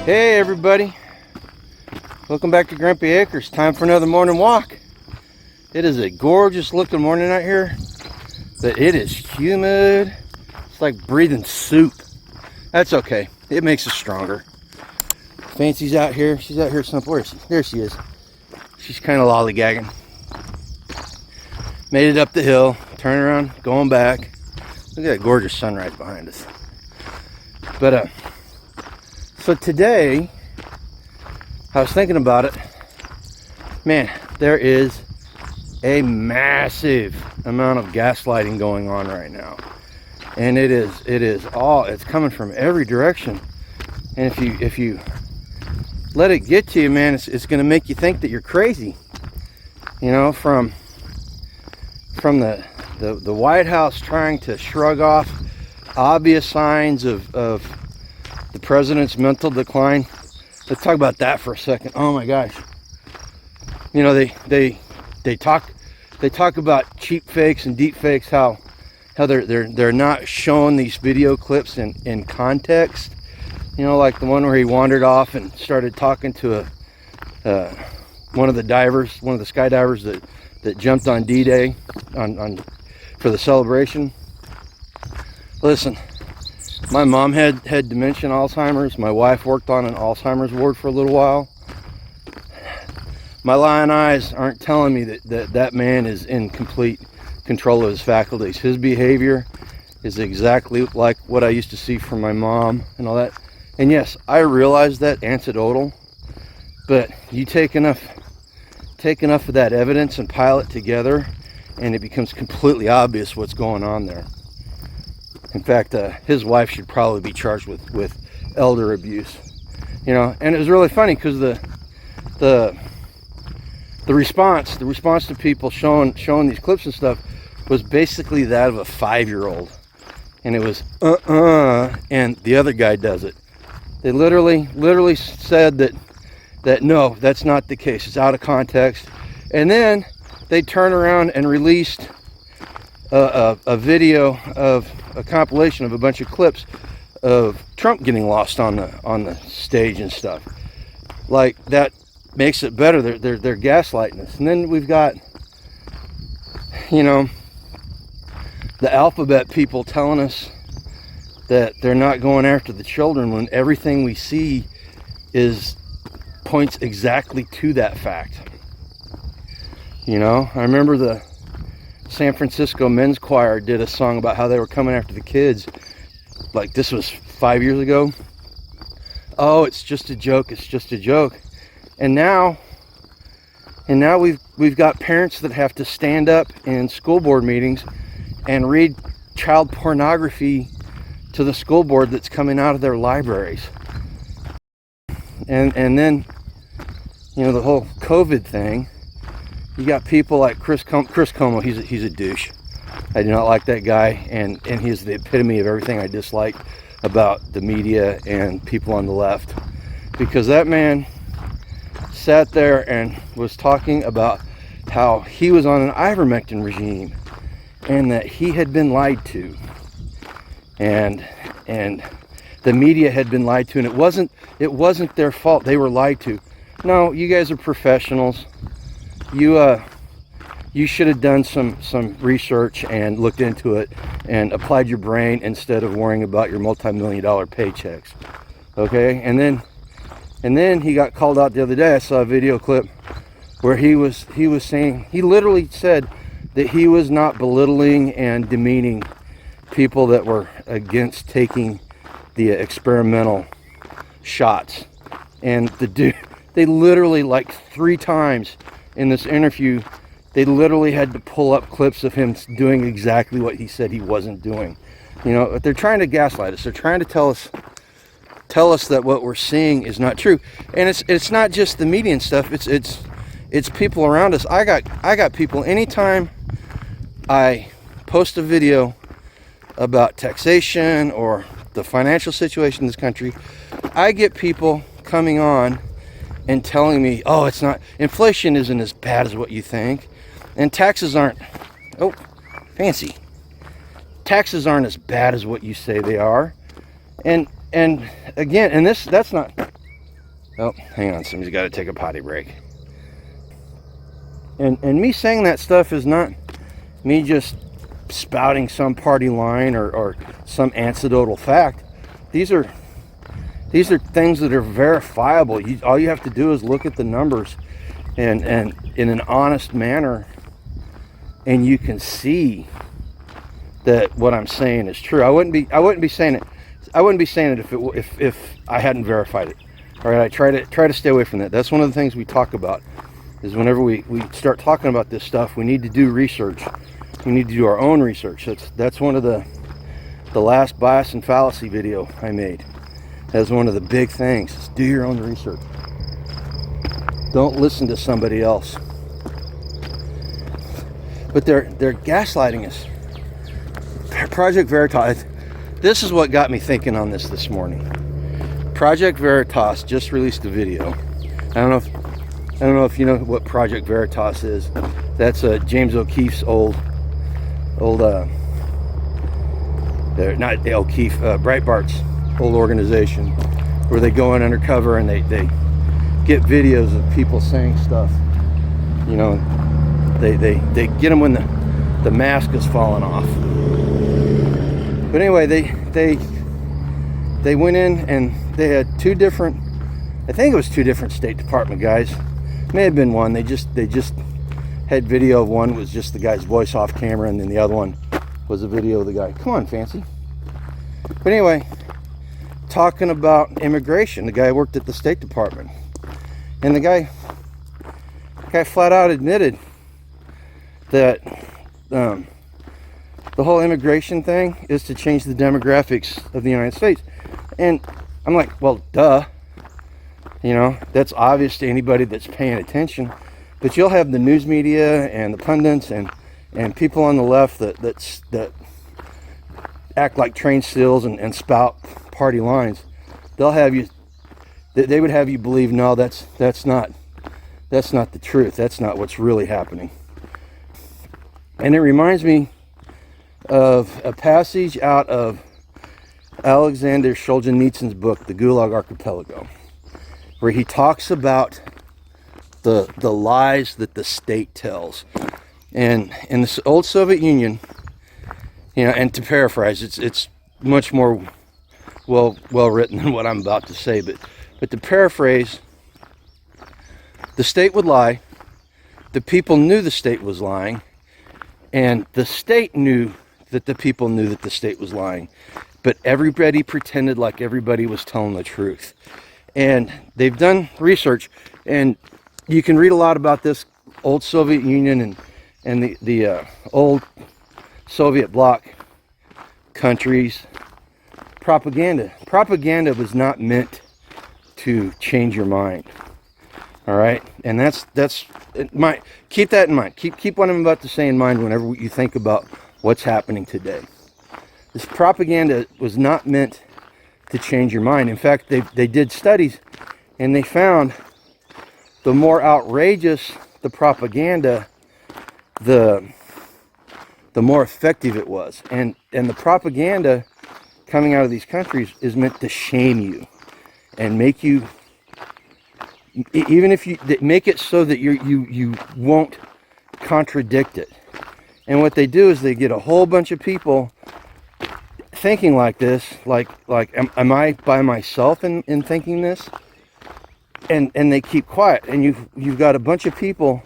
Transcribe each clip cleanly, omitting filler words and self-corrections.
Hey everybody, welcome back to Grumpy Acres. Time for another morning walk. It is a gorgeous looking morning out here, but it is humid. It's like breathing soup. That's okay, it makes us stronger. Fancy's out here. She's out here somewhere. There she is. She's kind of lollygagging. Made it up the hill, turn around, going back. Look at that gorgeous sunrise behind us. But so today, I was thinking about it. Man, there is a massive amount of gaslighting going on right now, and it's coming from every direction. And if you let it get to you, man, it's going to make you think that you're crazy. You know, from the White House trying to shrug off obvious signs of the president's mental decline. Let's talk about that for a second. Oh my gosh. You know, they talk about cheap fakes and deep fakes, how they're not showing these video clips in context. You know, like the one where he wandered off and started talking to one of the skydivers that jumped on D-Day for the celebration. Listen, my mom had dementia and Alzheimer's. My wife worked on an Alzheimer's ward for a little while. My lying eyes aren't telling me that man is in complete control of his faculties. His behavior is exactly like what I used to see from my mom and all that. And yes, I realize that anecdotal, but you take enough of that evidence and pile it together, and it becomes completely obvious what's going on there. In fact, his wife should probably be charged with elder abuse. You know, and it was really funny because the response to people showing these clips and stuff was basically that of a 5-year-old, and it was and the other guy does it. They literally said that no, that's not the case. It's out of context, and then they turn around and released a video of a compilation of a bunch of clips of Trump getting lost on the stage and stuff. Like, that makes it better. They're gaslighting us. And then we've got, you know, the alphabet people telling us that they're not going after the children when everything we see points exactly to that fact. You know, I remember the San Francisco men's choir did a song about how they were coming after the kids. Like, this was 5 years ago. Oh, it's just a joke. It's just a joke. And now we've got parents that have to stand up in school board meetings and read child pornography to the school board that's coming out of their libraries. And then, you know, the whole COVID thing. You got people like Chris Cuomo. He's a douche. I do not like that guy, and he's the epitome of everything I dislike about the media and people on the left, because that man sat there and was talking about how he was on an ivermectin regime and that he had been lied to, and the media had been lied to, and it wasn't their fault. They were lied to. No, you guys are professionals. You should have done some research and looked into it and applied your brain instead of worrying about your multi-million-dollar paychecks. Okay? And then he got called out the other day. I saw a video clip where he was saying, he literally said that he was not belittling and demeaning people that were against taking the experimental shots. And the dude, they literally, like 3 times in this interview, they literally had to pull up clips of him doing exactly what he said he wasn't doing. You know, they're trying to gaslight us. They're trying to tell us that what we're seeing is not true. And it's not just the media and stuff. It's people around us. I got people, anytime I post a video about taxation or the financial situation in this country, I get people coming on and telling me, oh, it's not, inflation isn't as bad as what you think, and taxes aren't, oh, fancy, taxes aren't as bad as what you say they are. And again, and that's not Oh, hang on, somebody's got to take a potty break. And me saying that stuff is not me just spouting some party line or some anecdotal fact. These are things that are verifiable. All you have to do is look at the numbers and in an honest manner, and you can see that what I'm saying is true. I wouldn't be saying it if I hadn't verified it. All right, I try to stay away from that. That's one of the things we talk about, is whenever we start talking about this stuff, we need to do research. We need to do our own research. That's one of the last bias and fallacy video I made. That's one of the big things, is do your own research. Don't listen to somebody else. But they're gaslighting us. Project Veritas, this is what got me thinking on this morning. Project Veritas just released a video. I don't know if you know what Project Veritas is. That's James O'Keefe's Breitbart's old organization, where they go in undercover and they get videos of people saying stuff. You know, they get them when the mask is falling off. But anyway, they went in and they had two different State Department guys. May have been one. They just had video of one was just the guy's voice off camera, and then the other one was a video of the guy. Come on, Fancy. But anyway, talking about immigration. The guy worked at the State Department, and the guy flat out admitted that the whole immigration thing is to change the demographics of the United States. And I'm like, well, duh. You know, that's obvious to anybody that's paying attention. But you'll have the news media and the pundits and people on the left that act like trained seals and spout party lines. They'll have you. They would have you believe, no, that's not the truth. That's not what's really happening. And it reminds me of a passage out of Alexander Solzhenitsyn's book, The Gulag Archipelago, where he talks about the lies that the state tells. And in the old Soviet Union, you know, and to paraphrase, it's much more well written than what I'm about to say, but to paraphrase, the state would lie, the people knew the state was lying, and the state knew that the people knew that the state was lying, but everybody pretended like everybody was telling the truth. And they've done research, and you can read a lot about this old Soviet Union and the old Soviet bloc countries. Propaganda was not meant to change your mind. All right, and that's keep that in mind. Keep what I'm about to say in mind whenever you think about what's happening today. This propaganda was not meant to change your mind. In fact, they did studies, and they found the more outrageous the propaganda, the more effective it was. And the propaganda coming out of these countries is meant to shame you and make you, even if you make it so that you won't contradict it. And what they do is they get a whole bunch of people thinking like this, like am I by myself in thinking this? And they keep quiet, and you've got a bunch of people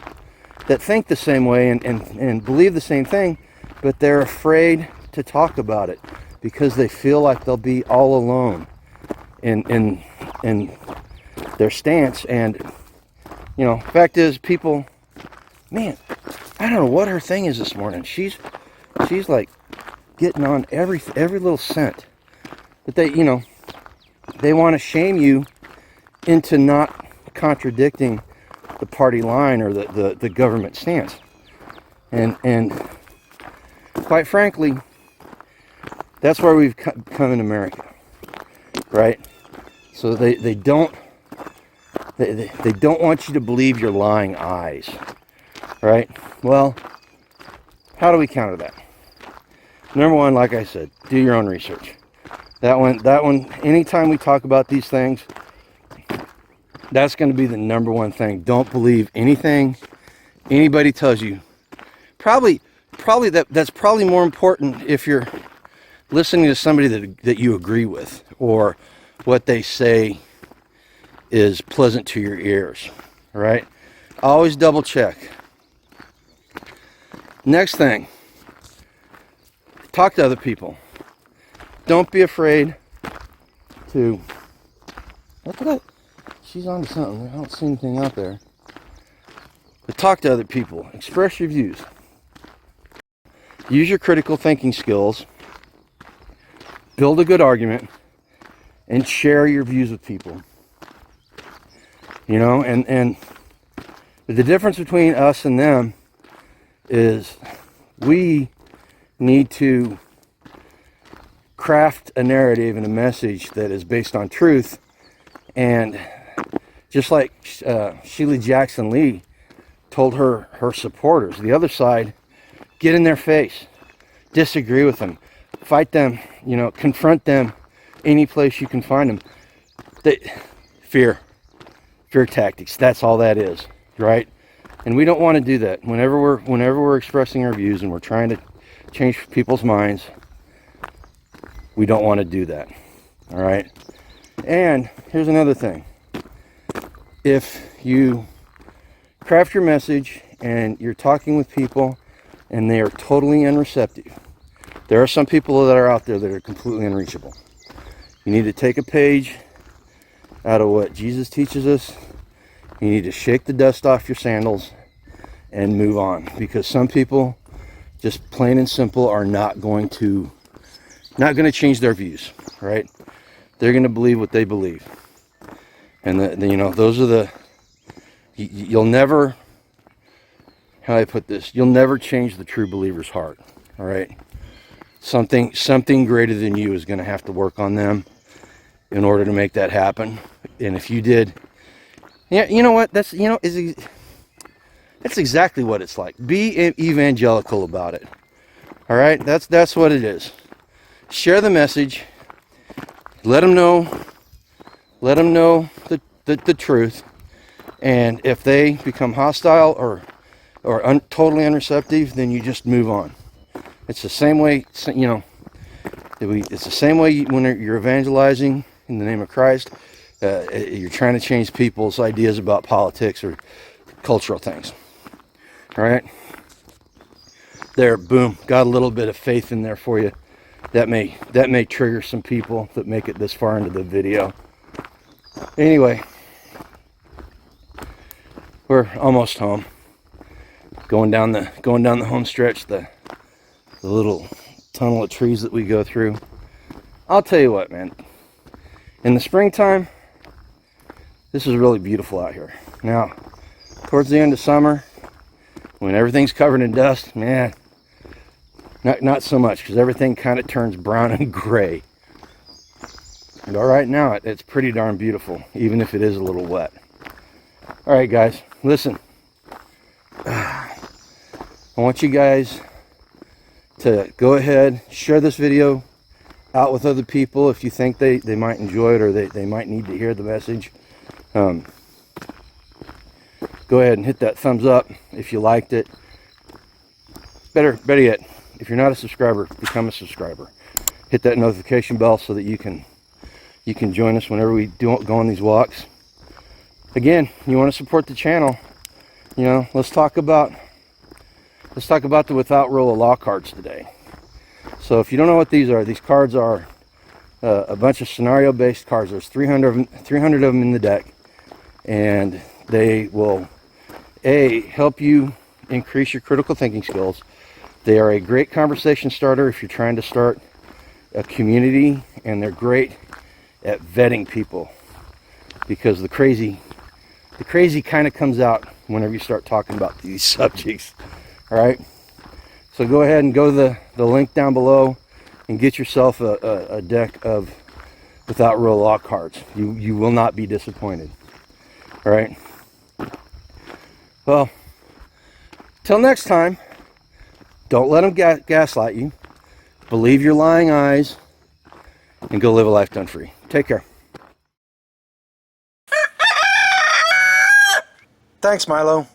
that think the same way and believe the same thing, but they're afraid to talk about it because they feel like they'll be all alone in their stance. And you know, fact is, people, man, I don't know what her thing is this morning. She's like getting on every little scent. But they want to shame you into not contradicting the party line or the government stance. And quite frankly, that's where we've come in America, right? So they don't want you to believe your lying eyes, right? Well, how do we counter that? Number one, like I said, do your own research. That one, anytime we talk about these things, That's going to be the number one thing. Don't believe anything anybody tells you. Probably that's probably more important if you're listening to somebody that you agree with, or what they say is pleasant to your ears. All right? Always double check. Next thing, talk to other people. Don't be afraid to, look at that. She's on to something. I don't see anything out there. But talk to other people. Express your views. Use your critical thinking skills. Build a good argument. And share your views with people. You know, and the difference between us and them is we need to craft a narrative and a message that is based on truth. And just like Sheila Jackson Lee told her supporters, the other side, get in their face, disagree with them, fight them, you know, confront them any place you can find them. Fear tactics, that's all that is, right? And we don't want to do that. Whenever we're expressing our views and we're trying to change people's minds, we don't want to do that. All right? And here's another thing. If you craft your message and you're talking with people and they are totally unreceptive, there are some people that are out there that are completely unreachable. You need to take a page out of what Jesus teaches us. You need to shake the dust off your sandals and move on, because some people, just plain and simple, are not going to change their views, right? They're going to believe what they believe. And you know, those are you'll never, how do I put this? You'll never change the true believer's heart. All right. Something greater than you is going to have to work on them in order to make that happen. And if you did, yeah, you know what? That's exactly what it's like. Be evangelical about it. All right. That's what it is. Share the message. Let them know the truth. And if they become hostile or totally unreceptive, then you just move on. It's the same way, you know, it's the same way when you're evangelizing in the name of Christ. You're trying to change people's ideas about politics or cultural things. All right? There, boom, got a little bit of faith in there for you. That may trigger some people that make it this far into the video. Anyway, we're almost home. Going down the home stretch, the little tunnel of trees that we go through. I'll tell you what, man. In the springtime, this is really beautiful out here. Now, towards the end of summer, when everything's covered in dust, man, not so much, because everything kind of turns brown and gray. But right now, it's pretty darn beautiful, even if it is a little wet. All right, guys, listen. I want you guys to go ahead, share this video out with other people if you think they might enjoy it, or they might need to hear the message. Go ahead and hit that thumbs up if you liked it. Better yet, if you're not a subscriber, become a subscriber. Hit that notification bell so that you can join us whenever we go on these walks. Again, you want to support the channel, you know, let's talk about the without rule of law cards today. So if you don't know what these cards are a bunch of scenario based cards. There's 300 of them in the deck, and they will help you increase your critical thinking skills. They are a great conversation starter if you're trying to start a community, and they're great at vetting people, because the crazy kind of comes out whenever you start talking about these subjects. All right, so go ahead and go to the link down below and get yourself a deck of without rule law cards. You will not be disappointed. All right, well, till next time, don't let them gaslight you. Believe your lying eyes and go live a life done free. Take care. Thanks, Milo.